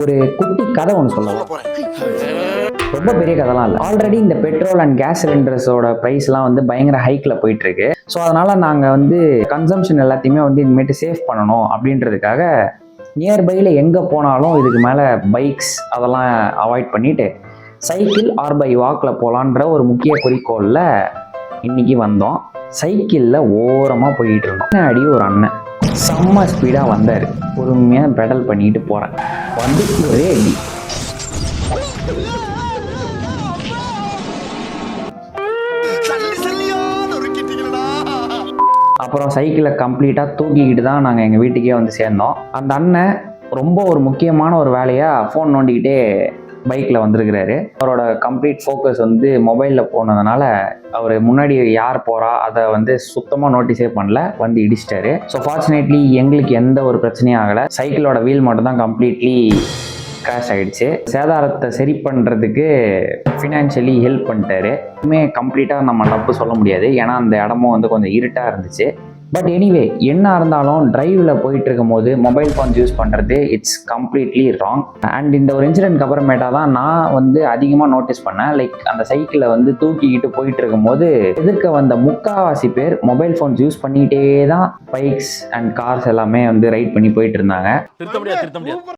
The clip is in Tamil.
ஒரு குட்டி கதை ஒன்று சொல்லலாம். ரொம்ப பெரிய கதைலாம் இல்லை. ஆல்ரெடி இந்த பெட்ரோல் அண்ட் கேஸ் சிலிண்டர்ஸோட ப்ரைஸ்லாம் வந்து பயங்கர ஹைக்கில் போயிட்டு இருக்கு. ஸோ அதனால நாங்கள் வந்து கன்சம்ஷன் எல்லாத்தையுமே வந்து இனிமேட்டு சேவ் பண்ணணும் அப்படின்றதுக்காக நியர்பையில் எங்கே போனாலும் இதுக்கு மேலே பைக்ஸ் அதெல்லாம் அவாய்ட் பண்ணிட்டு சைக்கிள் ஆர் பை வாக்கில் போகலான்ற ஒரு முக்கிய குறிக்கோளில் இன்னைக்கு வந்தோம். சைக்கிளில் ஓரமாக போயிட்டு இருந்தோம். பின்னாடி ஒரு அண்ணன் செம்ம ஸ்பீடாக வந்தார். பொறுமையாக பெடல் பண்ணிட்டு போகிறேன். வந்து ஒரே அடி. அப்புறம் சைக்கிளை கம்ப்ளீட்டாக தூக்கிக்கிட்டு தான் நாங்கள் எங்கள் வீட்டுக்கே வந்து சேர்ந்தோம். அந்த அண்ணன் ரொம்ப ஒரு முக்கியமான ஒரு வேலையாக ஃபோன் நோண்டிக்கிட்டே பைக்கில் வந்திருக்கிறாரு. அவரோட கம்ப்ளீட் ஃபோக்கஸ் வந்து மொபைலில் போனதுனால அவர் முன்னாடி யார் போகிறா அதை வந்து சுத்தமாக நோட்டீஸே பண்ணல, வந்து இடிச்சிட்டாரு. ஸோ ஃபார்ச்சுனேட்லி எங்களுக்கு எந்த ஒரு பிரச்சனையும் ஆகலை. சைக்கிளோட வீல் மட்டும் தான் கம்ப்ளீட்லி கிராஷ் ஆகிடுச்சு. சேதாரத்தை சரி பண்ணுறதுக்கு ஃபினான்ஷியலி ஹெல்ப் பண்ணிட்டாரு. இன்னுமே கம்ப்ளீட்டாக நம்ம தப்பு சொல்ல முடியாது, ஏன்னா அந்த இடமும் வந்து கொஞ்சம் இருட்டாக இருந்துச்சு. பட் எனிவே என்ன இருந்தாலும் டிரைவில் போயிட்டு இருக்கும் போது மொபைல் ஃபோன்ஸ் யூஸ் பண்ணுறது இட்ஸ் கம்ப்ளீட்லி ராங். அண்ட் இந்த ஒரு இன்சிடென்ட்க்கு அப்புறமேட்டா தான் நான் வந்து அதிகமாக நோட்டீஸ் பண்ணேன். லைக் அந்த சைக்கிளை வந்து தூக்கிக்கிட்டு போயிட்டு இருக்கும் போது எதிர்க்க வந்த முக்காவாசி பேர் மொபைல் ஃபோன்ஸ் யூஸ் பண்ணிகிட்டே தான் பைக்ஸ் அண்ட் கார்ஸ் எல்லாமே வந்து ரைட் பண்ணி போயிட்டு இருந்தாங்க.